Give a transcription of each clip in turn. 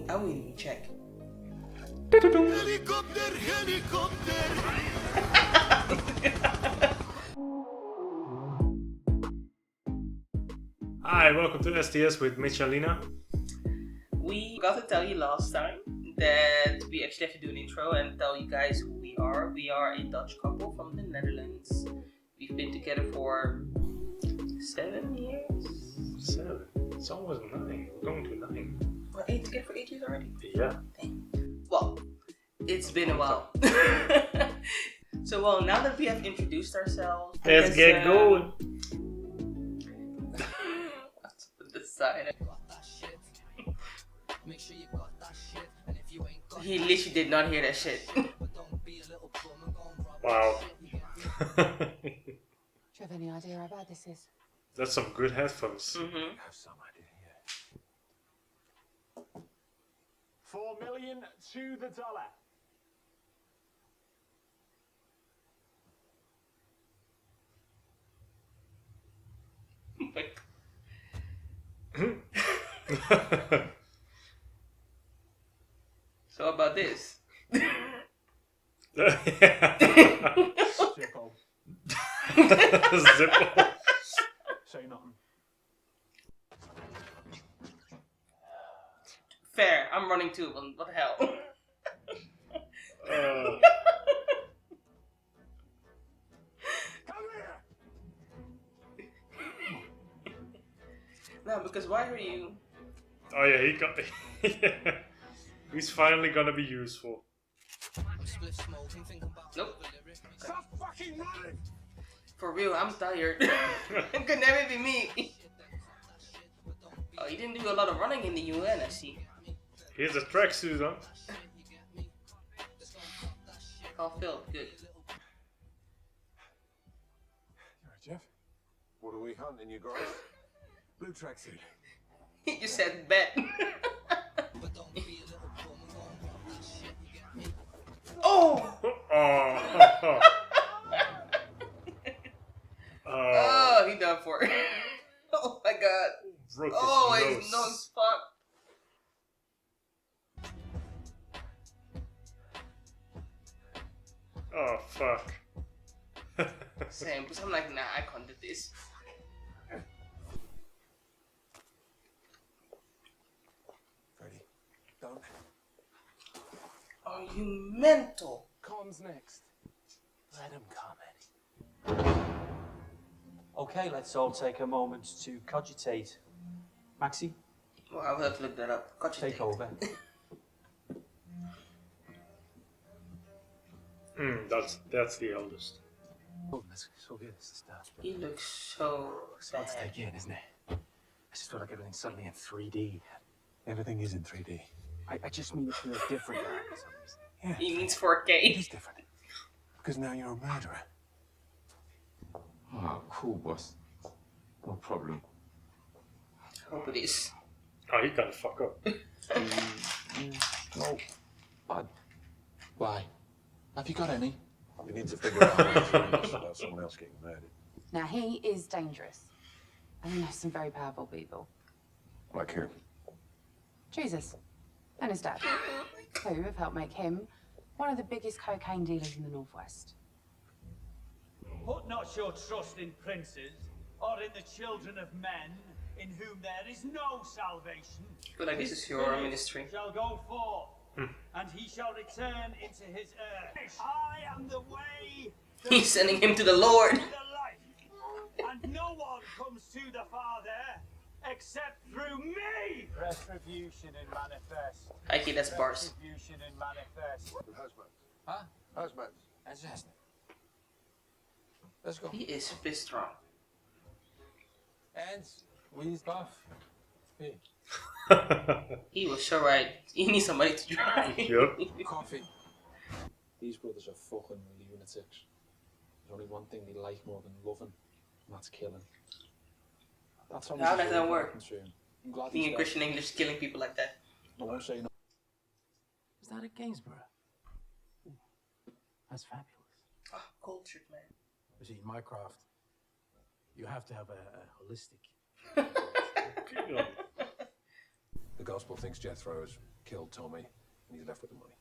I will check. Helicopter, helicopter. Hi, welcome to STS with Michalina. We forgot to tell you last time that we actually have to do an intro and tell you guys who we are. We are a Dutch couple from the Netherlands. We've been together for 7 years. 7. It's almost 9. We're going to 9. We're 8 together for 8 years already? Yeah. Dang. Well, it's been a while. So, now that we have introduced ourselves, Let's get going. What's the side? He literally did not hear that shit. Wow. Do you have any idea how bad this is? That's some good headphones. Mm-hmm. I have some idea, yeah. 4 million to the dollar. So about this. Zippo. Zippo. Say nothing. Fair, I'm running too, but what the hell? Come here. No, because why are you... Oh yeah, he got. Yeah. He's finally gonna be useful. Nope. Stop fucking running. For real, I'm tired. It could never be me. Oh, you didn't do a lot of running in the UN, I see. Here's a tracksuit on. All filled, good. You alright, Jeff? What are we hunting, you guys? Blue tracksuit. He just said bet. Oh! Oh. Oh, he done for it. Oh my god. Broke Oh, his his nose fucked. Oh fuck. Same, because I'm like, nah, I can't do this. Ready? Done. Are you mental? Comes next. Let him come, Eddie. Okay, let's all take a moment to cogitate. Maxi, Well, I will have to look that up. Got you take over. That's the oldest. Oh, that's so good. It's the start. He looks so sad. That's take in, isn't it? I just feel like everything's suddenly in 3D. Everything is in 3D. I just mean it feels different now for some reason. Yeah, He means it 4K. is different. Because now you're a murderer. Oh, cool, boss. No problem. I hope it is. Oh, he can't fuck up. No. Bad. Why? Have you got any? We need to figure out what's about someone else getting murdered. Now, he is dangerous. And he knows some very powerful people. Like who? Jesus. And his dad. Who have helped make him one of the biggest cocaine dealers in the Northwest. Put not your trust in princes, or in the children of men, in whom there is no salvation. I feel like this His is your spirit ministry. shall go forth, and he shall return into his earth. I am the way, the He's sending him to the Lord. the life, and no one comes to the Father except through me. Retribution in manifest. Okay, that's bars. Retribution in manifest. Husband. Huh? Husband. That's just. Let's go. He is pissed strong. And wheeze buff. Hey. He was so right. He needs somebody to drive. Yep. Coffee. These brothers are fucking lunatics. There's only one thing they like more than loving, and that's killing. That's How does that work? I'm glad Being he's a got- Christian English, killing people like that. I won't say no. Is that at Gainsborough? That's fabulous. Oh, cultured man. You see, in my craft, you have to have a holistic. The gospel thinks Jethro has killed Tommy, and he's left with the money.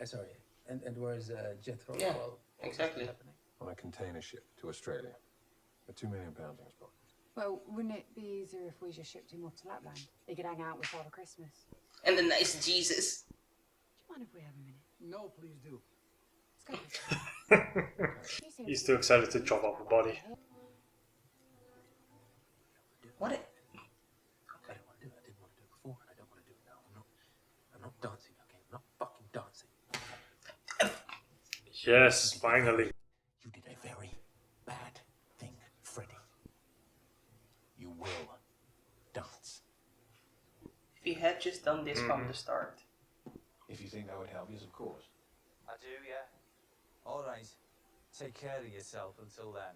Sorry, and where's Jethro? Yeah, Well, exactly. On a container ship to Australia. With £2 million in his pocket. Well, wouldn't it be easier if we just shipped him off to Lapland? He could hang out with Father Christmas. And the nice Jesus. Do you mind if we have a minute? No, please do. Let's go. He's too excited to chop up a body. What? I don't want to do it. I didn't want to do it before, and I don't want to do it now. I'm not dancing, okay? I'm not fucking dancing. Yes, finally. You did a very bad thing, Freddy. You will dance. If you had just done this from the start. If you think that would help, yes, of course. I do, yeah. All right. Take care of yourself until then.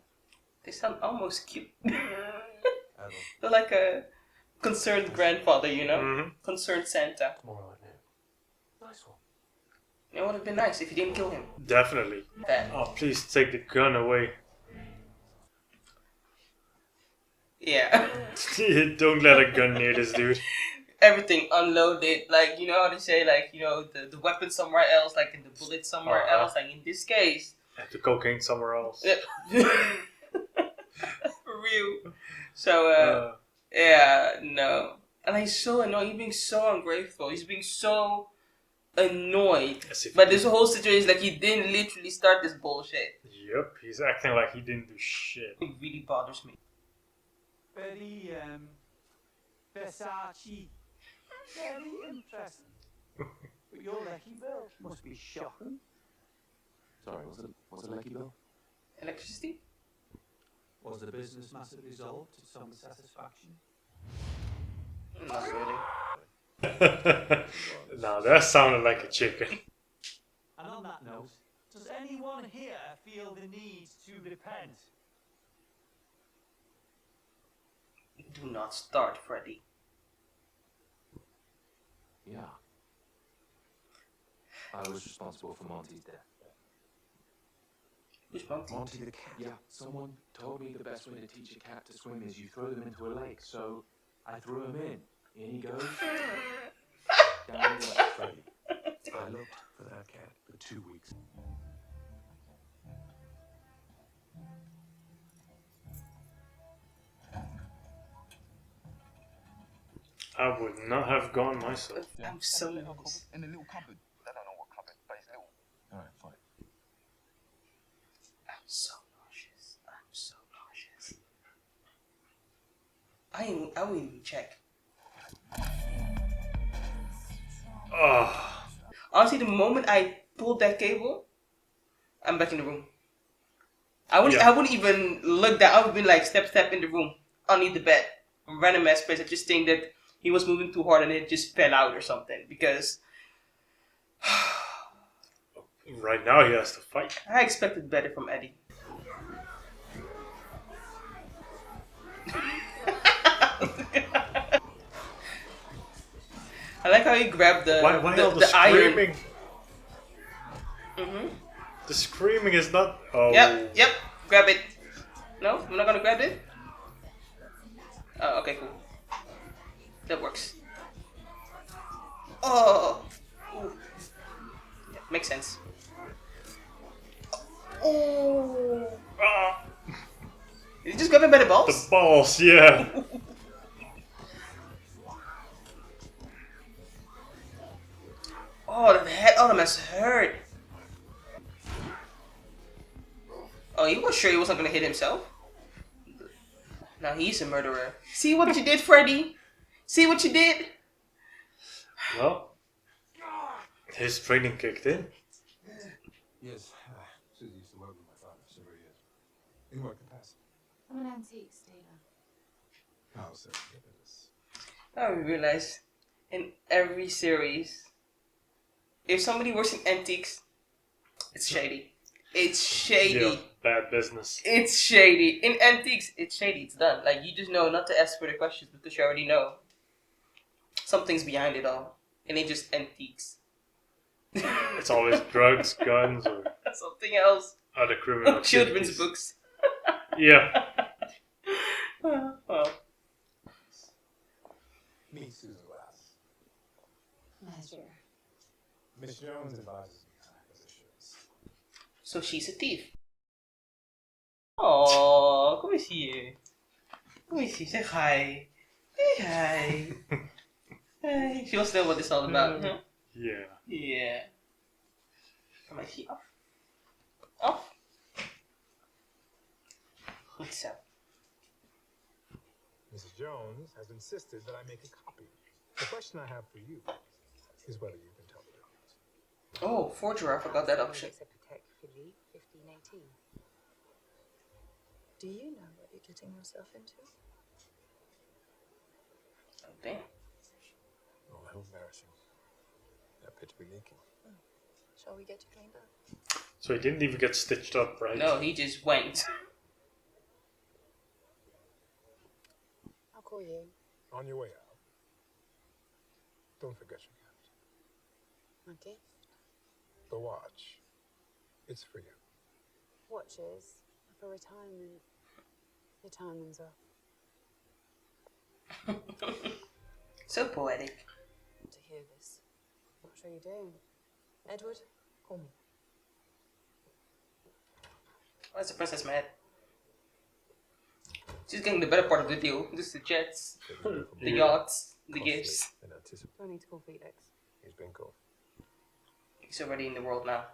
They sound almost cute. Errol. They're like a concerned grandfather, you know? Mhm. Concerned Santa. Tomorrow at noon. Nice one. It would have been nice if you didn't kill him. Definitely. Bad. Oh, please take the gun away. Yeah. Don't let a gun near this dude. Everything unloaded. Like, you know how they say, like, you know, the weapon somewhere else, like in the bullet somewhere Uh-huh. else. Like in this case. And the cocaine somewhere else. For real. So, yeah, no. And he's so annoying. He's being so ungrateful. He's being so annoyed. As if But this whole situation, like, he didn't literally start this bullshit. Yep, he's acting like he didn't do shit. It really bothers me. Very, Versace. Very interesting. But your lucky bill must be shocking. Sorry, what's a lucky bill? Electricity? Was the business matter resolved to some satisfaction? Not really. Now that sounded like a chicken. And on that note, does anyone here feel the need to repent? Do not start, Freddy. Yeah. I was responsible for Monty's death. Which Monty? Monty the cat? Yeah. Someone told me the best way to teach a cat to swim is you throw them into a lake. So I threw him in. In he goes. Down he went, Freddy. I looked for that cat for 2 weeks. I would not have gone myself. I'm so nervous. In the little cupboard. I don't know what cupboard, but it's little. Alright, fine. I'm so nauseous. I'm so nauseous. I won't even check. Oh, Honestly, the moment I pulled that cable, I'm back in the room. I wouldn't even look down. I would be like, step in the room, underneath the bed. Random ass place. I just think that he was moving too hard and it just fell out or something. Because right now he has to fight. I expected better from Eddie. I like how he grabbed the Why all the iron. screaming? Mm-hmm. The screaming is not. Oh. Yep. Grab it. No, I'm not gonna grab it. Oh, okay, cool. That works. Oh. Ooh. Yeah, makes sense. Oh. Ah, Did you just grab him by the the balls? balls, yeah. Oh, the head on him must hurt. Oh, he was sure he wasn't gonna hit himself. Now he's a murderer. See what you did, Freddy? See what you did? Well, his training kicked in. Yes, Susie used to work with my father for several years. In what capacity? I'm an antique stealer. Oh, so ridiculous. I realize in every series, if somebody works in antiques, it's shady. It's shady. Yeah, bad business. It's shady. In antiques, it's shady. It's done. Like, you just know not to ask further questions because you already know. Something's behind it all. And it just antiques. It's always drugs, guns, or Something else. other criminal Children's activities. books. Yeah. Well, Meet Susan Glass. last year. Miss Jones advises me as it should. So she's a thief. Oh, come here. Come here, say hi. Say hi. Hi. She wants to know what this is all about, huh? Yeah. Yeah. Am I she off? Off? Goed zo. Mrs. Jones has insisted that I make a copy. The question I have for you is whether you can tell the difference. Oh, forger, I forgot that option. Philippe, 1518. Do you know what you're getting yourself into? Oh, damn. Oh, how embarrassing. That pit to be leaking. Shall we get you cleaned up? So he didn't even get stitched up, right? No, he just went. I'll call you. On your way out, don't forget your gift. My gift? The watch. It's for you. Watches for retirement. Your timing's off. So poetic. To hear this. Not sure you do. Edward, call me. Why is the princess mad? She's getting the better part of the deal. Just the jets, the yachts, the gifts. And anticipate. Do I need to call Felix? He's been called. He's already in the world now.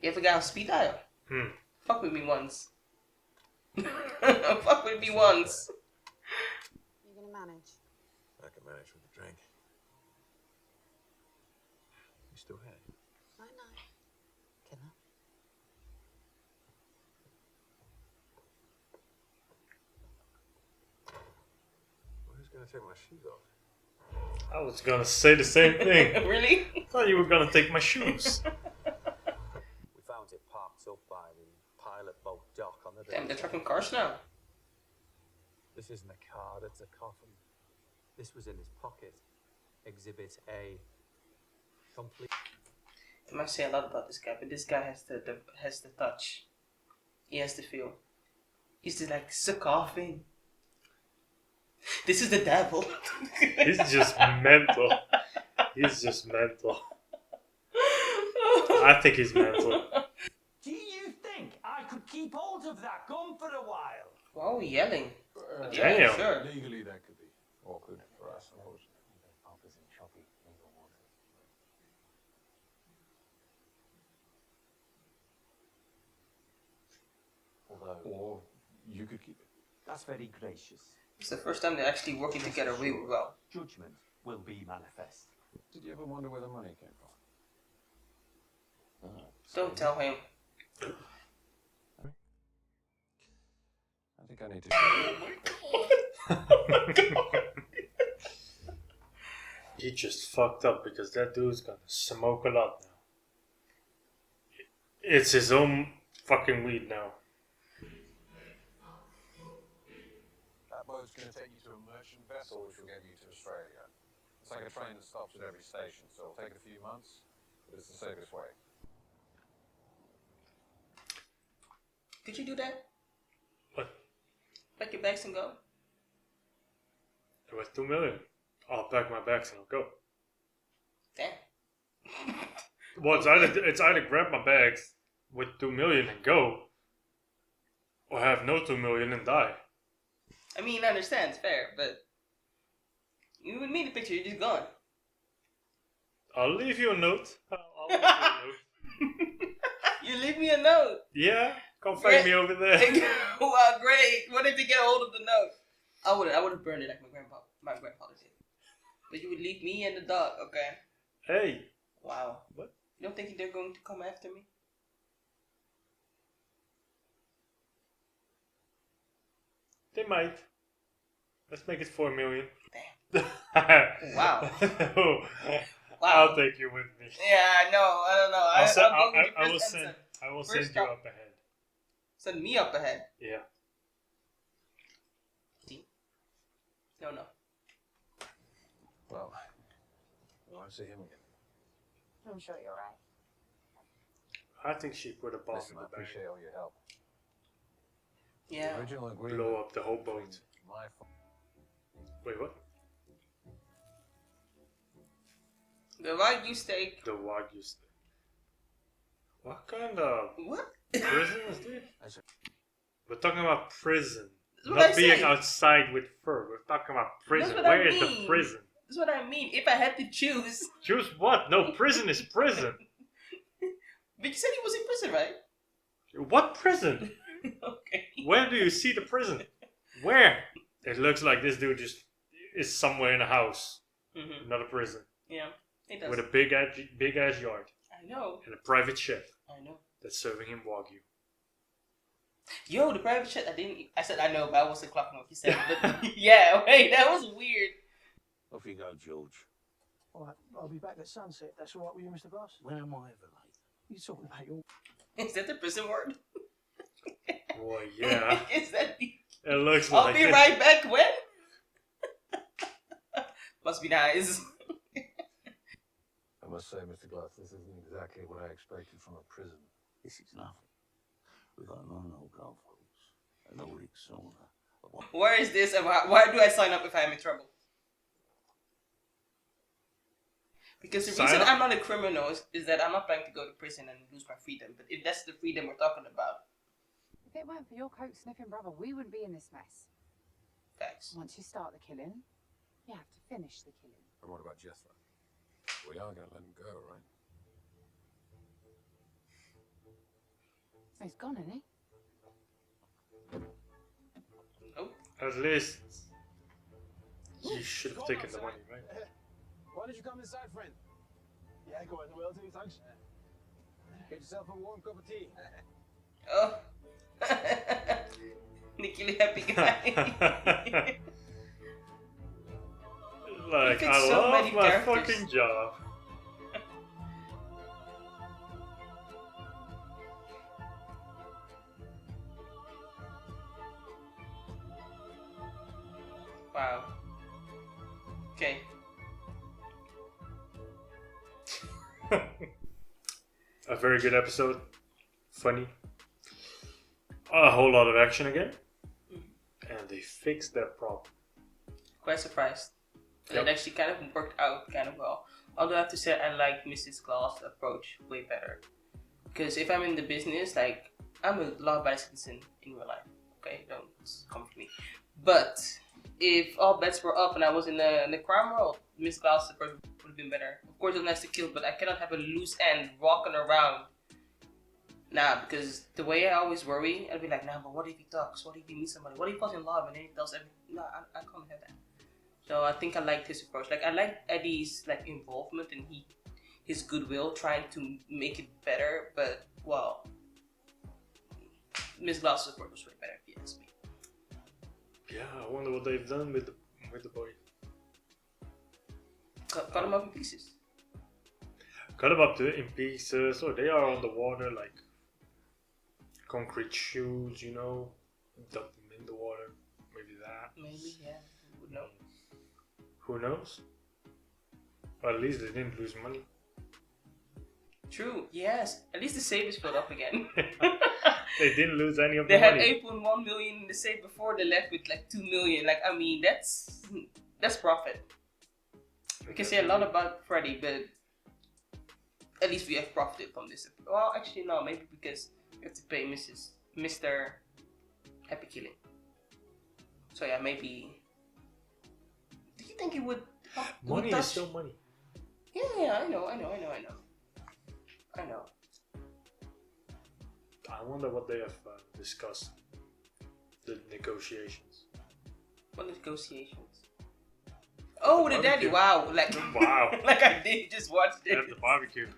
You ever got on speed dial? Fuck with me once. Fuck with me once. You're gonna manage. I can manage with a drink. You still had it. Night night. Killer. Well, who's gonna take my shoes off? I was gonna say the same thing. Really? I thought you were gonna take my shoes. We found it parked up by the pilot boat dock on the Damn, they're trucking cars now. This isn't a car, that's a coffin. This was in his pocket. Exhibit A. Complete. I must say a lot about this guy, but this guy has the touch. He has the feel. He's just like suck off in. This is the devil. He's just mental. He's just mental. I think he's mental. Do you think I could keep hold of that gun for a while? Wow, yelling. Damn. Yeah, sure. Legally, that could be awkward for us, I suppose. Although, Or you could keep it. that's very gracious. It's the first time they're actually working together really well. Judgment will be manifest. Did you ever wonder where the money came from? Don't tell him. I think I need to. He just fucked up because that dude's gonna smoke a lot now. It's his own fucking weed now. That boat's going to take you to a merchant vessel, which will get you to Australia. It's like a train that stops at every station, so it'll take a few months, but it's the safest way. Could you do that? What? Pack your bags and go? It was 2 million. I'll pack my bags and I'll go. Damn. Well, it's either grab my bags with 2 million and go, or have no 2 million and die. I mean, I understand, it's fair, but you would meet the picture, you're just gone. I'll leave you a note. I'll leave you a note. You leave me a note. Yeah, come find me over there. Wow, great. What if you get a hold of the note? I would have burned it like my grandfather did. But you would leave me and the dog, okay? Hey. Wow. What? You don't think they're going to come after me? They might. Let's make it 4 million. Damn. Wow. Wow. Wow. I'll take you with me. Yeah, I know. I don't know. I will First send First you stop. up ahead. Send me up ahead. Yeah. See? No. Well, I want to see him again. I'm sure you're right. I think she put a bomb Listen, in I the bag. appreciate all your help. Yeah. The original agreement. Blow up the whole boat. between My Wait, what? The Wagyu steak. The Wagyu steak. What kind of What? prison is this? We're talking about prison. That's what Not I being said. outside with fur. We're talking about prison. That's what I Where is the mean. prison? That's what I mean. If I had to choose. Choose what? No, prison is prison. But you said he was in prison, right? What prison? Okay. Where do you see the prison? Where? It looks like this dude just is somewhere in a house, Mm-hmm. not a prison, Yeah, it does. with a big ass yard I know. and a private chef I know. that's serving him Wagyu. Yo, the private chat. I said I know, but I wasn't clocking what you said. But yeah, wait, that was weird. Off you go, George. All right, I'll be back at sunset. That's all right with you, Mr. Glass? When am I ever late? You're talking about your... Is that the prison word? Boy, yeah. Is that the... It looks I'll like be it. right back when? Must be nice. I must say, Mr. Glass, this isn't exactly what I expected from a prison. This is nothing. We've got no golf course, a Nordic sauna. Where is this and why do I sign up if I'm in trouble? Because the Sign reason up? I'm not a criminal is that I'm not planning to go to prison and lose my freedom. But if that's the freedom we're talking about, If it weren't for your coat sniffing brother, we wouldn't be in this mess. facts. Once you start the killing, you have to finish the killing. And what about Jethro? We are going to let him go, right? He's gone, isn't he? At least you should have taken the money, right? Why did you come inside, friend? Yeah, going well too, thanks. Get yourself a warm cup of tea. Oh. Nicky happy guy. Like, fits I so love many my characters. fucking job. Wow. Okay. A very good episode. Funny. A whole lot of action again. And they fixed that problem. Quite surprised. Yep. It actually kind of worked out kind of well. Although I have to say I like Mrs. Claus' approach way better. Because if I'm in the business, like, I'm a law-abiding citizen in real life. Okay, don't come for me. But if all bets were up and I was in the crime world, Miss Claus' approach would have been better. Of course, it's nice to kill, but I cannot have a loose end walking around. Nah, because the way I always worry, I'd be like, nah, but what if he talks? What if he meets somebody? What if he falls in love and then he tells everything? No, I can't have that. So I think I liked his approach. Like, I liked Eddie's like involvement and his goodwill trying to make it better. But well, Miss Glass's approach was way better if you ask me. Yeah, I wonder what they've done with the body. Cut him up in pieces. Cut them up in pieces. Oh, they are on the water, like concrete shoes, you know. Dump them in the water. Maybe that. Maybe, yeah. Who would know? Who knows? Well, at least they didn't lose money. True. Yes. At least the safe is filled up again. They didn't lose any of They the had money. 8.1 million in the safe before they left with like 2 million. Like, I mean, that's profit. We can say a lot about Freddy, but at least we have profited from this. Well, actually, no. Maybe because we have to pay Mr. Happy Killing. So yeah, maybe. Do you think it would help? Money would is touch- still money. Yeah, I know. I wonder what they have discussed. The negotiations. What negotiations? Oh, the daddy! barbecue. Wow, like Wow. like I did just watch it. At the barbecue.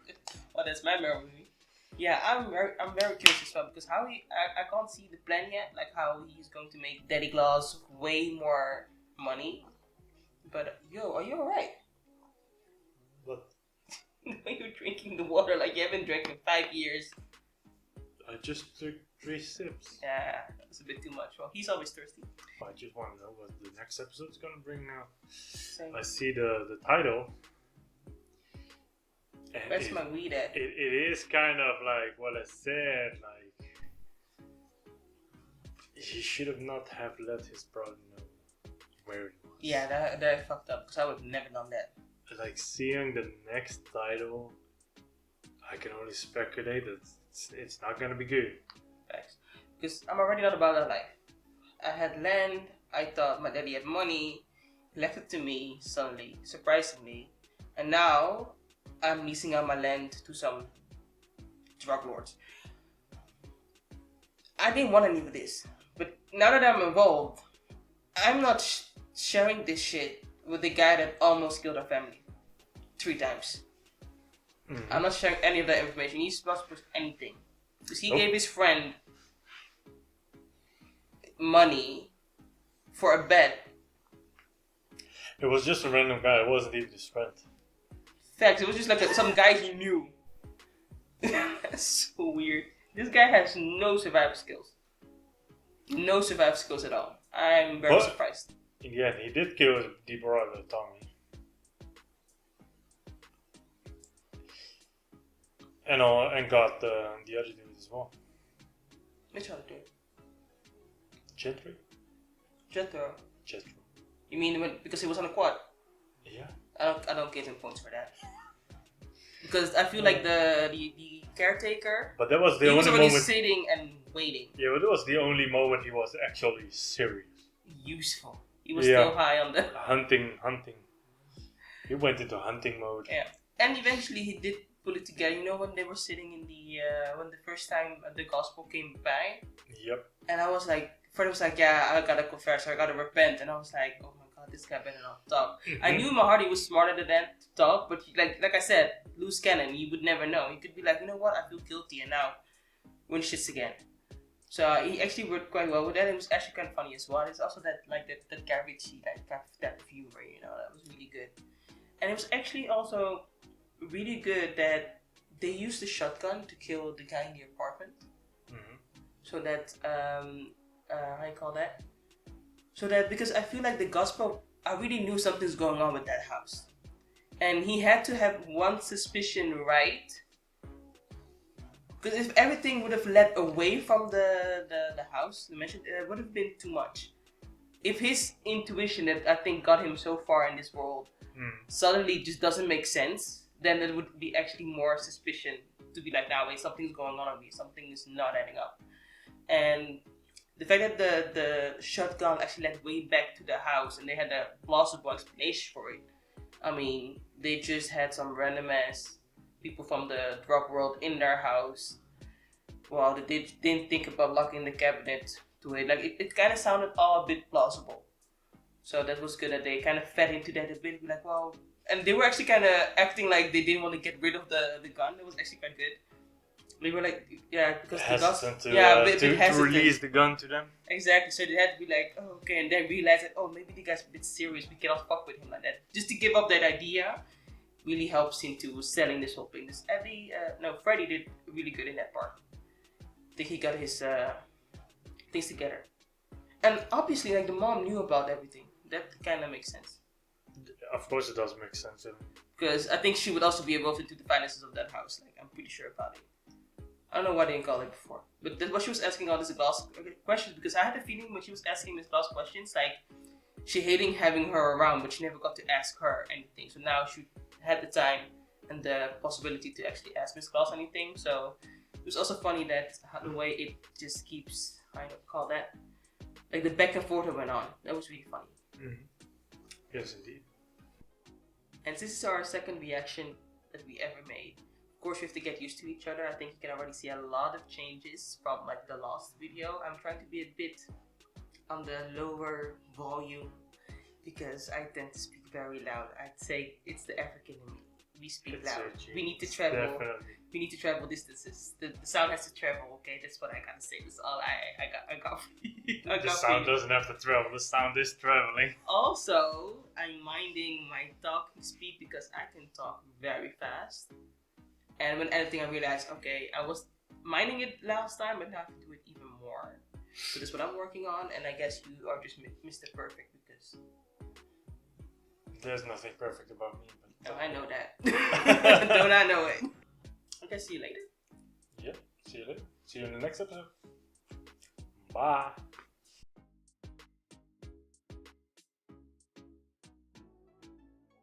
Oh, that's my memory. Yeah, I'm very curious as well because how I can't see the plan yet, like how he's going to make Daddy Claus way more money. But yo, are you alright? But You're drinking the water like you haven't drank in 5 years. I just took 3 sips. Yeah, that's a bit too much. Well, he's always thirsty. I just want to know what the next episode's gonna bring now. Same. I see the title. And Where's my weed at? it is kind of like what I said, like he should have not have let his brother know where he was. Yeah, that fucked up because I would have never done that. like seeing the next title, I can only speculate that it's not gonna be good. Thanks. Because I'm already not about that life. I had land. I thought my daddy had money. He left it to me suddenly, surprisingly, and now I'm leasing out my land to some drug lords. I didn't want any of this, but now that I'm involved, I'm not sharing this shit with the guy that almost killed our family 3 times. Mm-hmm. I'm not sharing any of that information. He's not supposed to anything. Because he gave his friend money for a bet. It was just a random guy. It wasn't even his friend. Facts. It was just like some guy he knew. That's so weird. This guy has no survival skills. No survival skills at all. I'm very surprised. In the end, he did kill the brother, Tommy. And got the other dude as well. Which other dude? Jethro? Jethro. Jethro. You mean because he was on a quad? Yeah. I don't give him points for that. Because I feel like the caretaker. But that was the he only was already moment. sitting and waiting. Yeah, but that was the only moment he was actually serious. Useful. He was still high on the hunting. He went into hunting mode. Yeah, and eventually he did pull it together. You know when they were sitting in the when the first time the gospel came by. Yep. And I was like, Fred was like, yeah, I gotta confess, I gotta repent, and I was like, oh my god, this guy better not talk. Mm-hmm. I knew in my heart he was smarter than that to talk, but like I said, loose cannon, you would never know. He could be like, you know what, I feel guilty, and now win shits again. So he actually worked quite well with that. It was actually kind of funny as well. It's also that Guy Ritchie, that humor, you know, that was really good. And it was actually also really good that they used the shotgun to kill the guy in the apartment. Mm-hmm. So that how you call that? So that because I feel like the gospel, I really knew something's going on with that house, and he had to have one suspicion right. Because if everything would have led away from the house, the mansion, it would have been too much. If his intuition that I think got him so far in this world suddenly just doesn't make sense, then it would be actually more suspicion to be like, nah, wait, something's going on over here. Something is not adding up. And the fact that the shotgun actually led way back to the house and they had a plausible explanation for it. I mean, they just had some random ass people from the drug world in their house. Well, they didn't think about locking the cabinet to it. Like, it kind of sounded all a bit plausible. So that was good that they kind of fed into that a bit. Like, well, and they were actually kind of acting like they didn't want to get rid of the gun. That was actually quite good. They were like, yeah, because hesitant the gun, to release the gun to them. Exactly, so they had to be like, oh, okay, and then realize that, oh, maybe the guy's a bit serious, we cannot fuck with him like that. Just to give up that idea really helps into selling this whole thing. Freddy did really good in that part. I think he got his things together. And obviously, like, the mom knew about everything. That kind of makes sense. Of course it does make sense. Because I think she would also be involved into the finances of that house. Like, I'm pretty sure about it. I don't know why they didn't call it before. But what she was asking all these last questions, because I had a feeling when she was asking these last questions, like, she hating having her around, but she never got to ask her anything. So now she had the time and the possibility to actually ask Miss Claus anything. So it was also funny that the way it just keeps, call that, like the back and forth that went on. That was really funny. Mm-hmm. Yes, indeed. And this is our second reaction that we ever made. Of course, we have to get used to each other. I think you can already see a lot of changes from like the last video. I'm trying to be a bit on the lower volume because I tend to speak very loud. I'd say it's the African in me. We speak loud. We need to travel. Definitely. We need to travel distances. The sound has to travel. Okay, that's what I gotta say. That's all I got. The sound doesn't have to travel. The sound is traveling. Also, I'm minding my talking speed because I can talk very fast. And when editing, I realized, okay, I was minding it last time, but now I have to do it even more. So that's what I'm working on, and I guess you are just Mr. Perfect because there's nothing perfect about me. But I know that. Don't I know it? Okay, see you later. Yep, see you later. See you in the next episode. Bye.